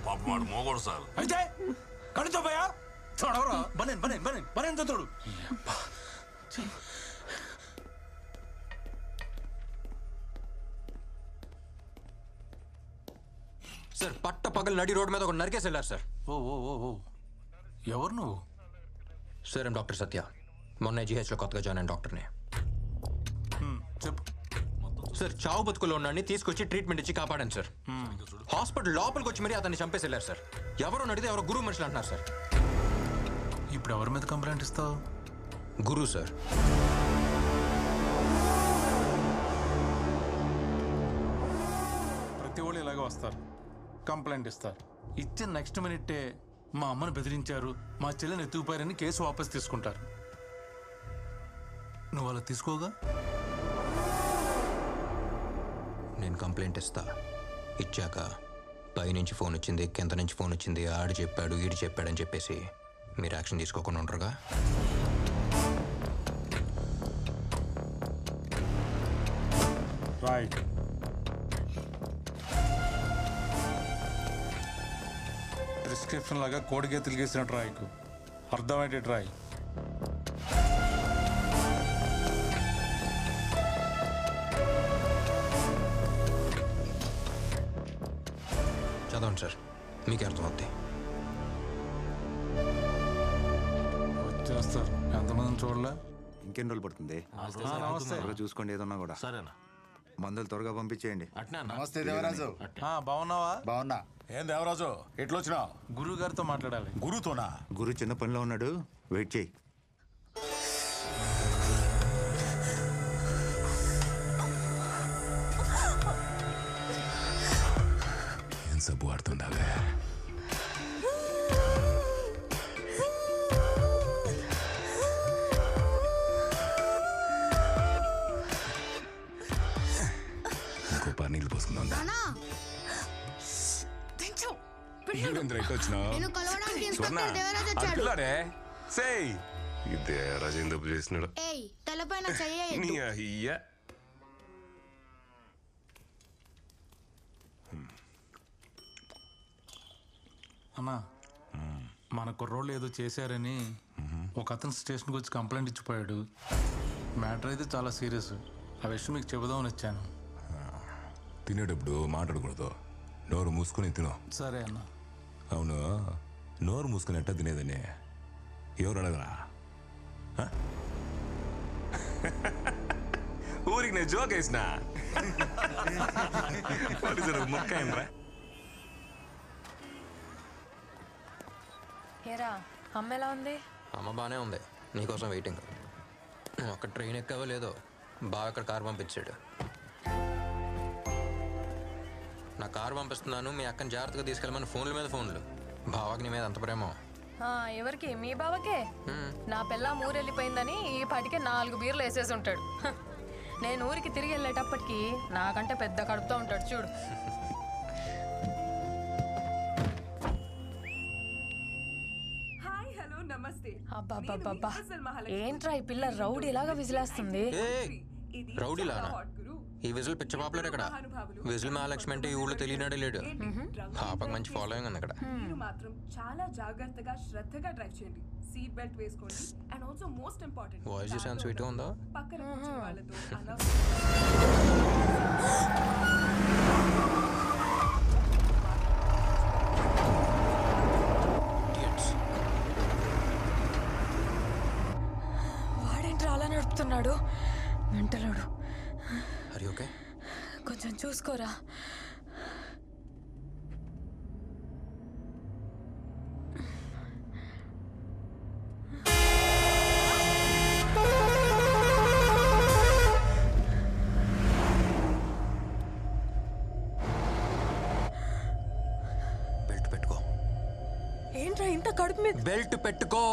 పాప వాడు మోగోడు సార్. అయితే కడుతో పోయా చూడవరా బనేన్ బనేన్ బనేన్ బనేన్ తోడు. సార్ పట్ట పగలు నడి రోడ్డు మీద ఒక నరికేసి వెళ్ళారు సార్. ఓ ఓ ఓ ఓ ఎవరు నువ్వు? సార్ డాక్టర్ సత్య, మొన్న జీహెచ్లో కొత్తగా జాయిన్ అయిన డాక్టర్ని. చెప్పు. సార్ చావు బతుకులో ఉన్నాడిని తీసుకొచ్చి ట్రీట్మెంట్ ఇచ్చి కాపాడాను సార్. హాస్పిటల్ లోపలికి వచ్చి మరీ అతన్ని చంపేసి వెళ్ళారు సార్. ఎవరో నడితే ఎవరో గురువు మనుషులు అంటున్నారు సార్. ఇప్పుడు ఎవరి మీద కంప్లైంట్ ఇస్తావు? గురువు సార్. ప్రతి వాళ్ళు ఇలాగే వస్తారు, కంప్లైంట్ ఇస్తారు. ఇచ్చిన నెక్స్ట్ మినిట్టే మా అమ్మని బెదిరించారు, మా చెల్లిని ఎత్తుకుపోయారని కేసు వాపస్ తీసుకుంటారు. నువ్వు అలా తీసుకోగా? నేను కంప్లైంట్ ఇస్తా. ఇచ్చాక పైనుంచి ఫోన్ వచ్చింది, కింద నుంచి ఫోన్ వచ్చింది, ఆడు చెప్పాడు ఈడు చెప్పాడని చెప్పేసి మీరు యాక్షన్ తీసుకోకుండా ఉంటారుగా? రైట్. ప్రిస్క్రిప్షన్ లాగా కోడిగే తిరిగేసిన ట్రాయ్కు అర్థమైతే ట్రాయ్. చదవండి సార్, మీకే అర్థమవుతాయి. వచ్చేస్తారు. ఎంతమందిని చూడలే? ఇంకెన్ని రోజులు పడుతుంది? త్వరగా చూసుకోండి ఏదన్నా కూడా. సరేనా? మందులు త్వరగా పంపించేయండి. అట్నా? నమస్తే దేవరాజు. బాగున్నావా? బాగున్నా. ఏం దేవరాజు ఎట్లొచ్చినావు? గురువు గారితో మాట్లాడాలి. గురుతోనా? గురు చిన్న పనిలో ఉన్నాడు, వెయిట్ చేయి. ఏం సబ్బు ఆడుతుండావే? ఇంకో పారు నీళ్ళు పోసుకుందా? దేవరాజు ఎందుకు చేసినాడు? తలపైన చెయ్యి. అన్నా, మన కుర్రోళ్ళు ఏదో చేశారని ఒక అతను స్టేషన్కి వచ్చి కంప్లైంట్ ఇచ్చిపోయాడు. మ్యాటర్ అయితే చాలా సీరియస్. ఆ విషయం మీకు చెబుదామని వచ్చాను. తినేటప్పుడు మాట్లాడకూడదు, నోరు మూసుకొని తిను. సరే అన్న. అవును, నోరు మూసుకొని ఎట్టా తినేదని ఎవరు అడగరా? ఊరికి నేను జోక్ వేసిన మొక్క ఏంట్రా? ఏరా అమ్మ ఎలా ఉంది? అమ్మ బాగానే ఉంది, నీకోసం వెయిటింగ్. అక్కడ ట్రైన్ ఎక్కవో లేదో, బాగా అక్కడ కారు పంపించాడు. నా కారు పంపిస్తున్నాను, మీ అక్కని జాగ్రత్తగా తీసుకెళ్ళమని ఫోన్ల మీద ఫోన్లు. బావకి నీ మీద అంత ప్రేమ. ఎవరికి? మీ బావకే. నా పిల్ల ఊరెళ్ళిపోయిందని ఈ పాటికి 4 బీర్లు వేసేసి ఉంటాడు. నేను ఊరికి తిరిగి వెళ్ళేటప్పటికి నాకంటే పెద్ద కడుపుతో ఉంటాడు చూడు. అబ్బా, ఏంట్రా ఈ పిల్ల రౌడీలాగా విజిలేస్తుంది? రౌడీలానా? ఈ విజిల్ పిచ్చ పాపులర్ ఇక్కడ. విజిల్ మహాలక్ష్మి అంటే ఈ ఊళ్ళో తెలియనాడే లేడు. పాపకు మంచి ఫాలోయింగ్ ఉంది ఇక్కడ. మీరు మాత్రం చాలా జాగ్రత్తగా శ్రద్ధగా డ్రైవ్ చేయండి. సీట్ బెల్ట్ వేసుకోండి. And also most important, voice చూసాను స్వీట్ గా ఉందా? పక్కన కూర్చున్న వాళ్ళతో వాడేంట్రా అలా నడుపుతున్నాడు? మెంటలోడు. అరే ఓకే, కొంచెం చూసుకోరా. బెల్ట్ పెట్టుకో. ఏంట్రా ఇంత కడుపు మీద? బెల్ట్ పెట్టుకో.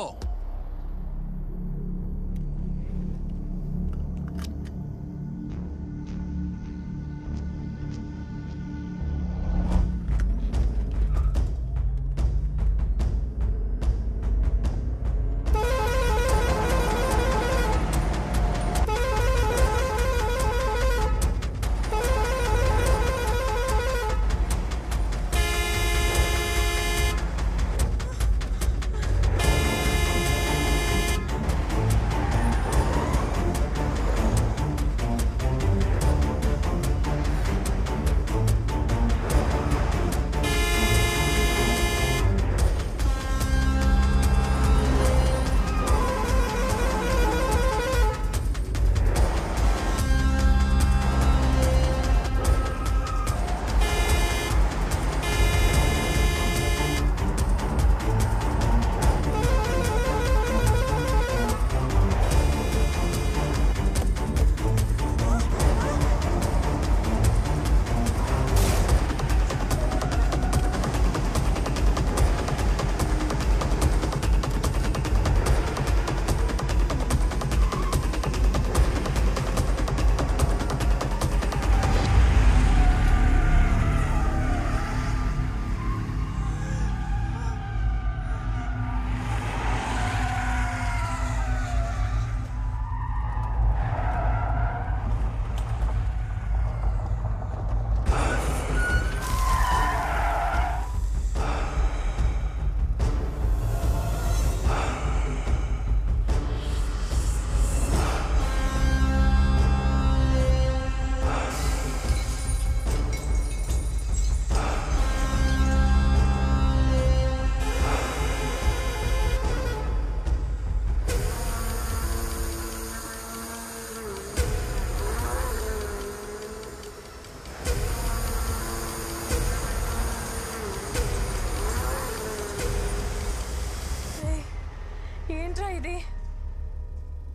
ఏంట్రా ఇది?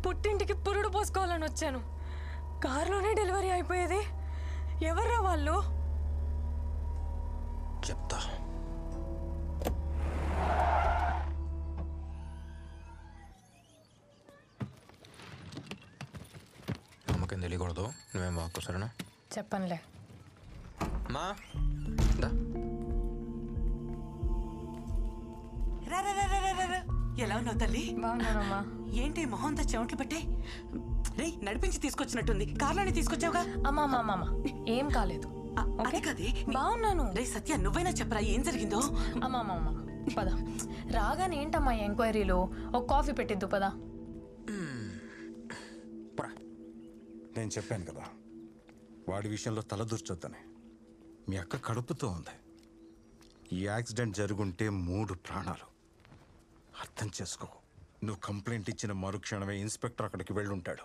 పుట్టింటికి పురుడు పోసుకోవాలని వచ్చాను, కారులోనే డెలివరీ అయిపోయేది. ఎవర్రా వాళ్ళు? చెప్తా. అమ్మకేం తెలియకూడదు, నువ్వేం వాక్కు సరేనా? చెప్పనులే. మా దా. ఎలా ఉన్నావు తల్లి? బాగున్నానమ్మా. ఏంటి మొహంతా చెమట్లు పట్టాయి? రే నడిపించి తీసుకొచ్చినట్టుంది, కార్లోనే తీసుకొచ్చావుగా. అమ్మా అమ్మా అమ్మా ఏం కాలేదు. అది కదే. బాగున్నాను. రే సత్య, నువ్వైనా చెప్పరా ఏం జరిగిందో? అమ్మా అమ్మా అమ్మా పద. రాగానే ఏంటమ్మా ఎంక్వైరీలో? ఒక కాఫీ పెట్టిద్దు పద. నేను చెప్పాను కదా, వాడి విషయంలో తలదూర్చొద్దని. మీ అక్క కడుపుతో ఉంది. ఈ యాక్సిడెంట్ జరుగుంటే 3 ప్రాణాలు. అర్థం చేసుకో. నువ్వు కంప్లైంట్ ఇచ్చిన మరుక్షణమే ఇన్స్పెక్టర్ అక్కడికి వెళ్ళుంటాడు.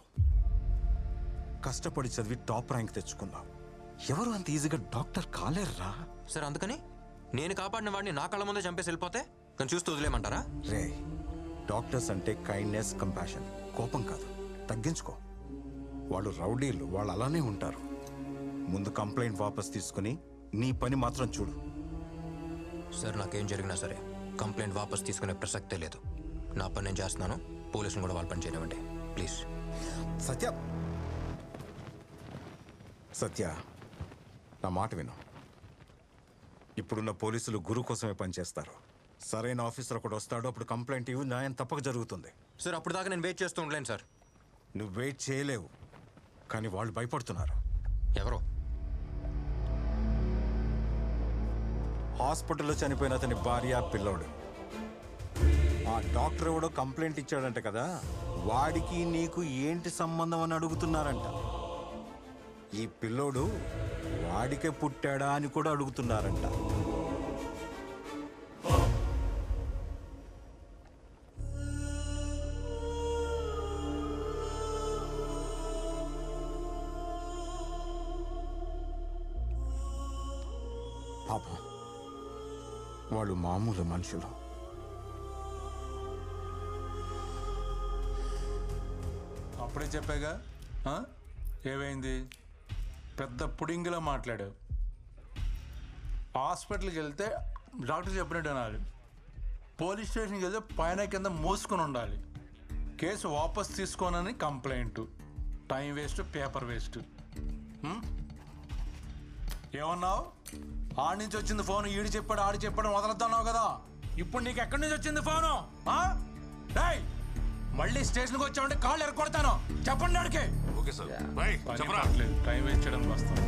కష్టపడి చదివి టాప్ ర్యాంక్ తెచ్చుకున్నావు. ఎవరు అంత ఈజీగా డాక్టర్ కాలేరురా. సరే అందుకని నేను కాపాడిన వాడిని నా కళ్ళ ముందే చంపేసి వెళ్ళిపోతే నేను చూస్తూ వదిలేమంటారా? రే, డాక్టర్స్ అంటే కైండ్నెస్, కంపాషన్, కోపం కాదు. తగ్గించుకో. వాళ్ళు రౌడీలు, వాళ్ళు అలానే ఉంటారు. ముందు కంప్లైంట్ వాపస్ తీసుకుని నీ పని మాత్రం చూడు. సార్ నాకేం జరిగినా సరే కంప్లైంట్ వాపస్ తీసుకునే ప్రసక్తే లేదు. నా పని నేను చేస్తున్నాను, పోలీసులు కూడా వాళ్ళ పని చేయనివ్వండి ప్లీజ్. సత్య, సత్య, నా మాట విను. ఇప్పుడున్న పోలీసులు గురు కోసమే పనిచేస్తారు. సరైన ఆఫీసర్ ఒకటి వస్తాడు, అప్పుడు కంప్లైంట్ ఇవ్వు, న్యాయం తప్పక జరుగుతుంది. సార్ అప్పుడు దాకా నేను వెయిట్ చేస్తూ ఉండలేను సార్. నువ్వు వెయిట్ చేయలేవు, కానీ వాళ్ళు భయపడుతున్నారు. ఎవరు? హాస్పిటల్లో చనిపోయిన అతని భార్య, పిల్లోడు. ఆ డాక్టర్ ఎవడో కంప్లైంట్ ఇచ్చాడంట కదా, వాడికి నీకు ఏంటి సంబంధం అని అడుగుతున్నారంట. ఈ పిల్లోడు వాడికే పుట్టాడా అని కూడా అడుగుతున్నారంట. పాపం, వాళ్ళు మామూలు మనుషులు. అప్పుడే చెప్పాగా. ఏమైంది? పెద్ద పుడింగిలా మాట్లాడావు. హాస్పిటల్కి వెళ్తే డాక్టర్ చెప్పినట్టు అనాలి. పోలీస్ స్టేషన్కి వెళ్తే పైన కింద మూసుకొని ఉండాలి. కేసు వాపస్ తీసుకోనని complaint. Time waste, paper waste. ఏమన్నావు? ఆడి నుంచి వచ్చింది ఫోన్, ఈడు చెప్పాడు ఆడి చెప్పాడు వదలొద్దన్నావు కదా. ఇప్పుడు నీకు ఎక్కడి నుంచి వచ్చింది ఫోను? మళ్ళీ స్టేషన్కి వచ్చామంటే కాళ్ళు ఎరగొడతాను. చెప్పండి ఆడికి. టైం వేస్ట్ చేయడానికి వస్తాను.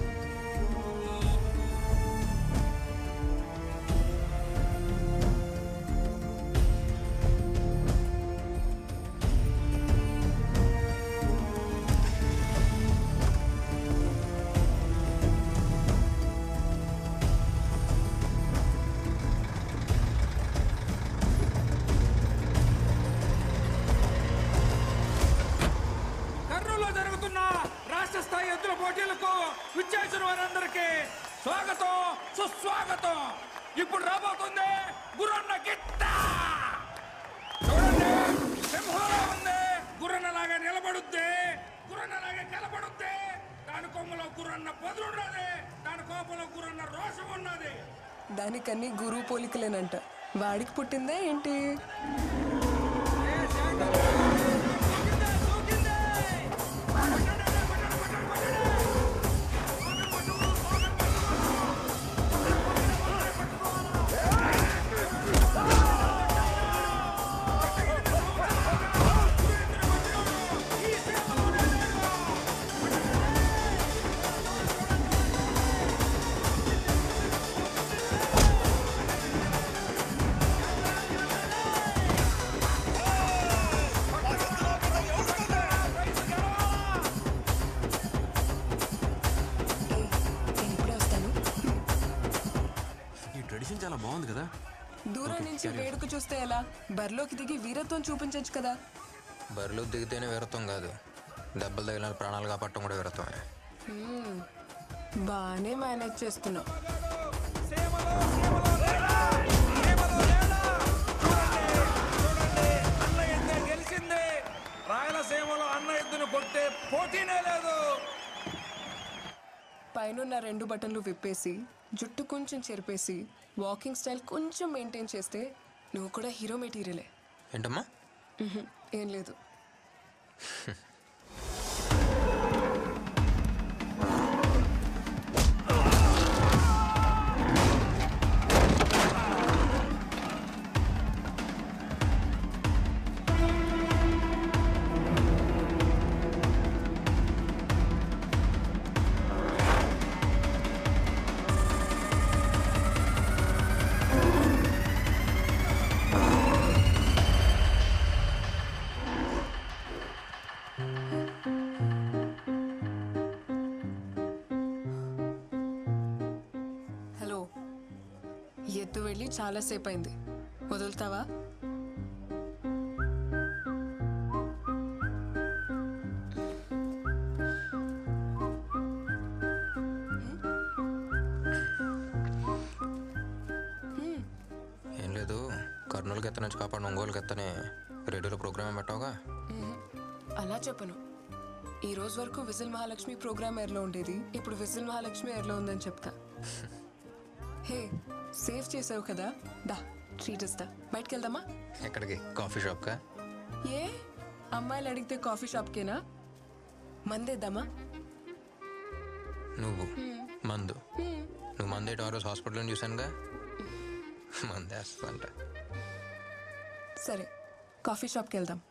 స్వాగతం, సుస్వాగతం. ఇప్పుడు రాబోతుంది గురన్న గిట్ట. చూడండి, సింహంలా ఉంది. గుర్రన్నలాగా నిలబడుద్ది, గుర్రన్నలాగా కలబడుద్ది. దాని కొమ్మలో గుర్రన్న పదులున్నది, దాని కోపంలో గుర్రన్న రోషం ఉన్నది. దానికన్నీ గురువు పోలికలేనంట. వాడికి పుట్టిందే ఏంటి? చాలా బాగుంది కదా. దూరం నుంచి వేడుక చూస్తే ఎలా? బరిలోకి దిగి వీరత్వం చూపించచ్చు కదా. బరిలో దిగితేనే వీరత్వం కాదు, దెబ్బలు తగిలిన ప్రాణాలు కాపాడటం కూడా వీరత్వమే. బాగానే మేనేజ్ చేస్తున్నావు. అన్నయ్య పైన 2 బటన్లు విప్పేసి జుట్టు కొంచెం చెరిపేసి వాకింగ్ స్టైల్ కొంచెం మెయింటైన్ చేస్తే నువ్వు కూడా హీరో మెటీరియలే. ఏంటమ్మా? ఏం లేదు. హలో, ఎత్తు వెళ్ళి చాలాసేపు అయింది, వదులుతావా? ఏం లేదు, కర్నూలుకి ఎత్త నుంచి కాపాడు ఒంగోలుకి ఎత్తనే రేడియోలో ప్రోగ్రామ్ పెట్టావుగా. అలా చెప్పను. ఈ రోజు వరకు విజిల్ మహాలక్ష్మి ప్రోగ్రామ్ ఎయిర్లో ఉండేది, ఇప్పుడు విజిల్ మహాలక్ష్మి ఎయిర్లో ఉందని చెప్తా. హే, సేవ్ చేసావు కదా, దా ట్రీట్ ఇస్తా. బయటికి వెళ్దామా? ఎక్కడికి? కాఫీ షాప్కా? ఏ అమ్మాయిలు అడిగితే కాఫీ షాప్కేనా? మందేద్దామా? నువ్వు మందు? నువ్వు మందేటి ఆ రోజు హాస్పిటల్లో చూశానుగా, మందేస్తా అంట. సరే, కాఫీ షాప్కి వెళ్దాం.